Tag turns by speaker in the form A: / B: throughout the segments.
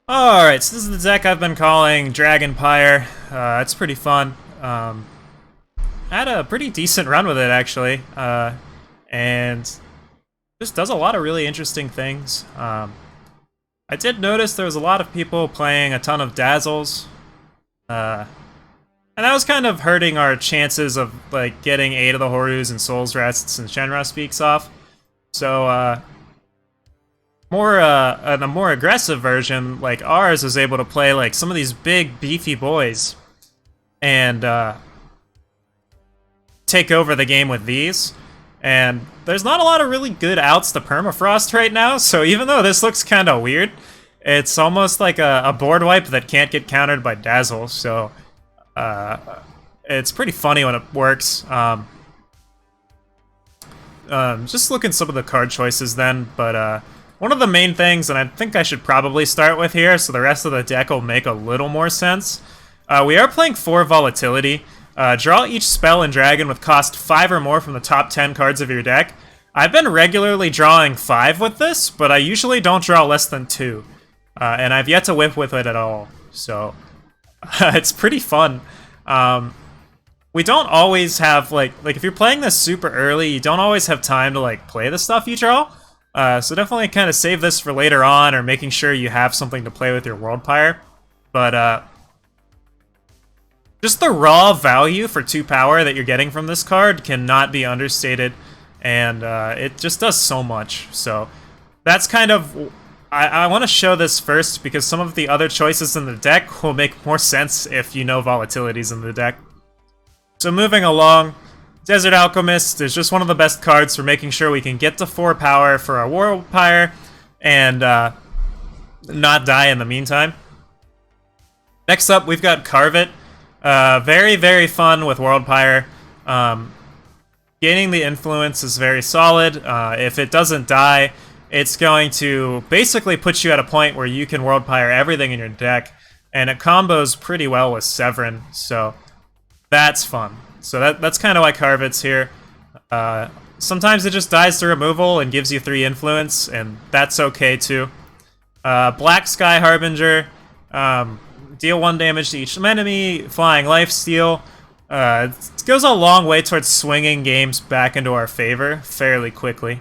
A: Alright, so this is the deck I've been calling Dragon Pyre. It's pretty fun. I had a pretty decent run with it, actually. And just does a lot of really interesting things. I did notice there was a lot of people playing a ton of Dazzles. And that was kind of hurting our chances of like getting 8 of the Hoorus and Souls Rests and Shen-Ra Speaks off. So, a more aggressive version like ours is able to play like some of these big beefy boys and take over the game with these. And there's not a lot of really good outs to Permafrost right now, so even though this looks kind of weird, it's almost like a board wipe that can't get countered by Dazzle, so it's pretty funny when it works. Just look at some of the card choices then, but one of the main things, and I think I should probably start with here so the rest of the deck will make a little more sense. We are playing 4 Volatility. Draw each spell and dragon with cost 5 or more from the top 10 cards of your deck. I've been regularly drawing 5 with this, but I usually don't draw less than 2. And I've yet to whip with it at all, so it's pretty fun. We don't always have, like if you're playing this super early, you don't always have time to like play the stuff you draw. So definitely kind of save this for later on, or making sure you have something to play with your Worldpyre. But just the raw value for 2 power that you're getting from this card cannot be understated, and it just does so much. So that's kind of... I want to show this first because some of the other choices in the deck will make more sense if you know Volatilities in the deck. So moving along, Desert Alchemist is just one of the best cards for making sure we can get to 4 power for our Worldpyre and not die in the meantime. Next up, we've got Karvet. Very, very fun with Worldpyre. Gaining the influence is very solid. If it doesn't die, it's going to basically put you at a point where you can Worldpyre everything in your deck, and it combos pretty well with Severin, so that's fun. So that's kind of why Karvet's here. Sometimes it just dies to removal and gives you 3 influence, and that's okay too. Black Sky Harbinger. Deal 1 damage to each enemy, flying lifesteal. It goes a long way towards swinging games back into our favor fairly quickly.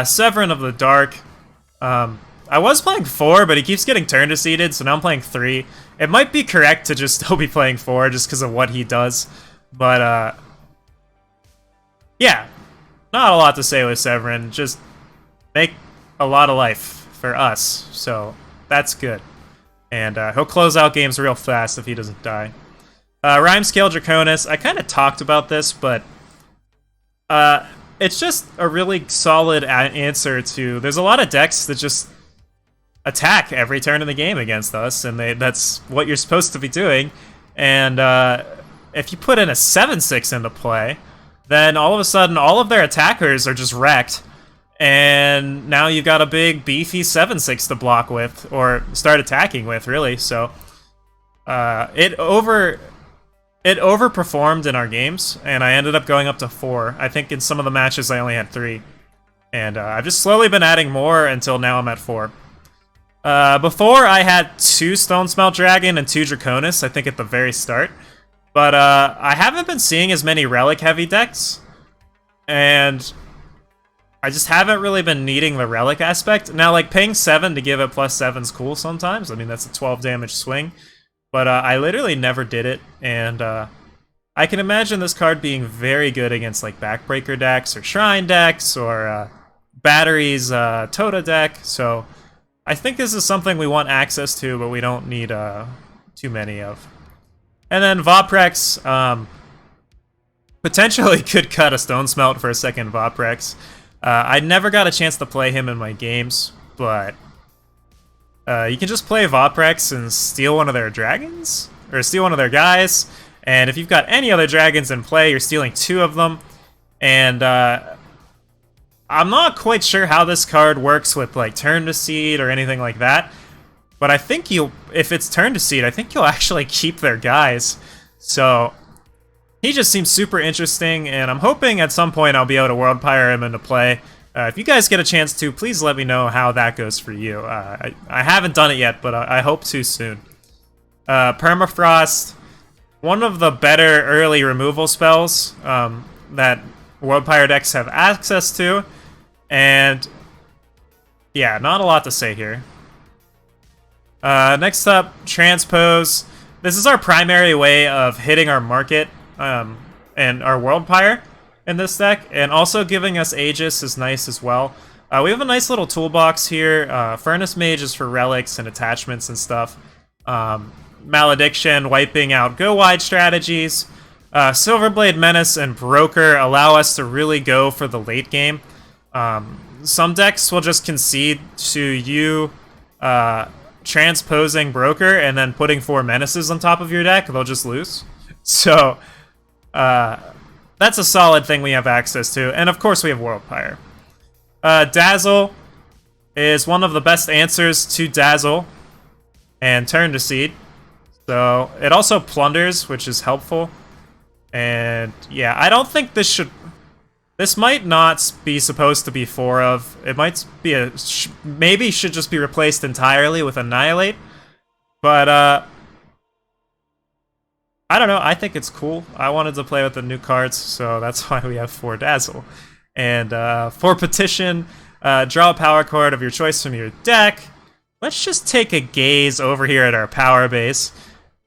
A: Severin of the Dark. I was playing 4, but he keeps getting turn defeated, so now I'm playing 3. It might be correct to just still be playing 4 just because of what he does, but yeah, not a lot to say with Severin. Just make a lot of life for us, so that's good. And he'll close out games real fast if he doesn't die. Rimescale Draconus. I kind of talked about this, but it's just a really solid answer to... There's a lot of decks that just attack every turn in the game against us, and that's what you're supposed to be doing. And if you put in a 7/6 into play, then all of a sudden all of their attackers are just wrecked. And now you've got a big beefy 7/6 to block with, or start attacking with, really. So it overperformed in our games, and I ended up going up to 4. I think in some of the matches I only had 3. And I've just slowly been adding more until now I'm at 4. Before I had 2 Stone Smelt Dragon and 2 Draconus, I think at the very start. But I haven't been seeing as many Relic heavy decks, and I just haven't really been needing the Relic aspect. Now, like, paying 7 to give it +7's cool sometimes. I mean, that's a 12 damage swing. But I literally never did it, and I can imagine this card being very good against, like, Backbreaker decks or Shrine decks or Battery's Tota deck. So I think this is something we want access to, but we don't need too many of. And then Voprex potentially could cut a Stone Smelt for a second Voprex. I never got a chance to play him in my games, but you can just play Voprex and steal one of their dragons, or steal one of their guys, and if you've got any other dragons in play, you're stealing 2 of them. And I'm not quite sure how this card works with like turn to seed or anything like that, but I think if it's turn to seed, I think you'll actually keep their guys. So he just seems super interesting, and I'm hoping at some point I'll be able to Worldpyre him into play. If you guys get a chance to, please let me know how that goes for you. I haven't done it yet, but I hope to soon. Permafrost, one of the better early removal spells that Worldpyre decks have access to, and yeah, not a lot to say here. Next up, Transpose. This is our primary way of hitting our market and our Worldpyre in this deck, and also giving us Aegis is nice as well. We have a nice little toolbox here. Furnace Mage is for relics and attachments and stuff. Malediction, wiping out go-wide strategies. Silverblade Menace and Broker allow us to really go for the late game. Some decks will just concede to you transposing Broker and then putting 4 Menaces on top of your deck. They'll just lose. So that's a solid thing we have access to. And of course we have Worldpyre. Dazzle is one of the best answers to Dazzle and Turn to Seed. So it also plunders, which is helpful. And yeah, I don't think this should... This might not be supposed to be 4 of. It might be a... Maybe should just be replaced entirely with Annihilate. But, I don't know. I think it's cool. I wanted to play with the new cards, so that's why we have 4 Dazzle. And, for Petition, draw a power card of your choice from your deck. Let's just take a gaze over here at our power base.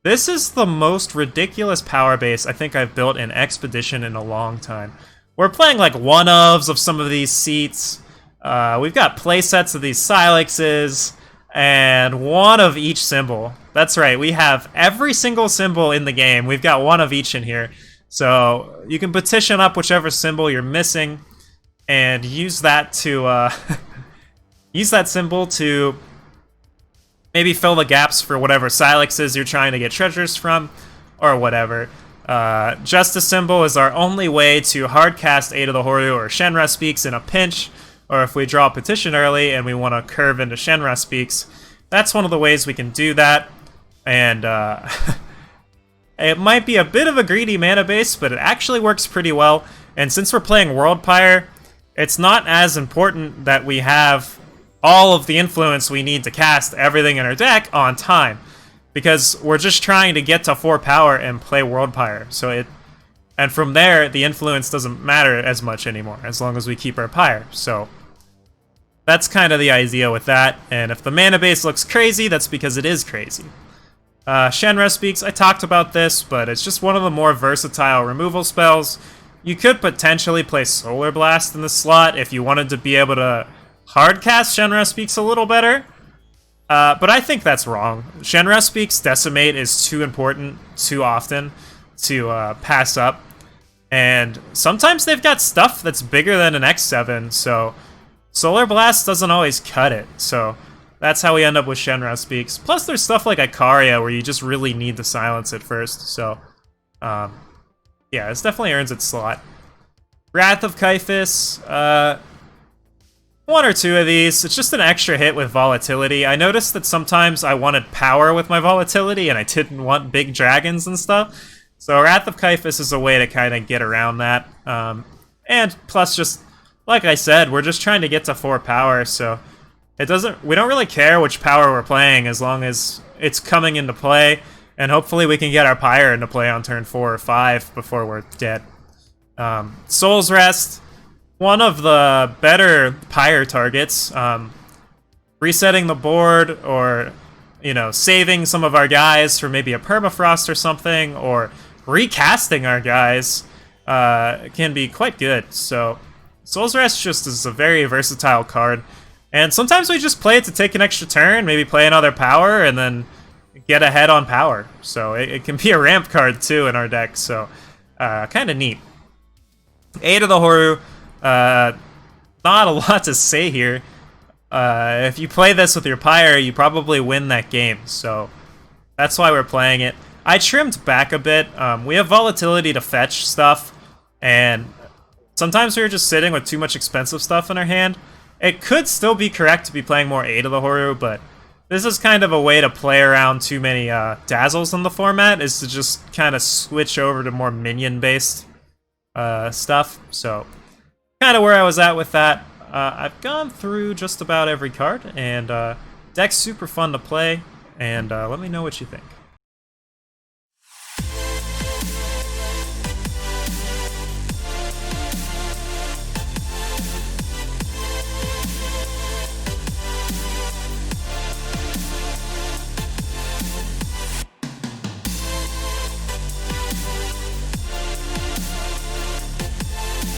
A: This is the most ridiculous power base I think I've built in Expedition in a long time. We're playing like one-ofs of some of these seats. We've got playsets of these Silexes, and one of each symbol. That's right, we have every single symbol in the game. We've got one of each in here. So you can petition up whichever symbol you're missing, and use that to use that symbol to maybe fill the gaps for whatever Silexes you're trying to get treasures from, or whatever. Justice symbol is our only way to hardcast Aid of the Hooru or Shen-Ra Speaks in a pinch, or if we draw a petition early and we want to curve into Shen-Ra Speaks. That's one of the ways we can do that, and it might be a bit of a greedy mana base, but it actually works pretty well, and since we're playing Worldpyre, it's not as important that we have all of the influence we need to cast everything in our deck on time, because we're just trying to get to 4 power and play Worldpyre. So and from there, the influence doesn't matter as much anymore, as long as we keep our Pyre. So that's kind of the idea with that, and if the mana base looks crazy, that's because it is crazy. Shen-Ra Speaks, I talked about this, but it's just one of the more versatile removal spells. You could potentially play Solar Blast in the slot if you wanted to be able to hardcast Shen-Ra Speaks a little better, but I think that's wrong. Shen-Ra Speaks Decimate is too important too often to pass up, and sometimes they've got stuff that's bigger than an X7, so Solar Blast doesn't always cut it, so that's how we end up with Shen-Ra Speaks. Plus there's stuff like Ikaria where you just really need to silence it first, so yeah, this definitely earns its slot. Wrath of Caiphus, 1 or 2 of these. It's just an extra hit with Volatility. I noticed that sometimes I wanted power with my Volatility and I didn't want big dragons and stuff. So Wrath of Caiphus is a way to kind of get around that. And plus, just like I said, we're just trying to get to 4 power, so we don't really care which power we're playing as long as it's coming into play, and hopefully we can get our Pyre into play on turn 4 or 5 before we're dead. Soul's Rest, one of the better Pyre targets. Resetting the board, or saving some of our guys for maybe a permafrost or something, or recasting our guys can be quite good. So Soul's Rest just is a very versatile card, and sometimes we just play it to take an extra turn, maybe play another power, and then get ahead on power. So it can be a ramp card too in our deck, so kind of neat. Aid of the Hooru, not a lot to say here. If you play this with your Pyre, you probably win that game, so that's why we're playing it. I trimmed back a bit. We have Volatility to fetch stuff, and sometimes we were just sitting with too much expensive stuff in our hand. It could still be correct to be playing more Aid of the Hooru, but this is kind of a way to play around too many Dazzles in the format, is to just kind of switch over to more minion-based stuff. So kind of where I was at with that. I've gone through just about every card, and deck's super fun to play, and let me know what you think.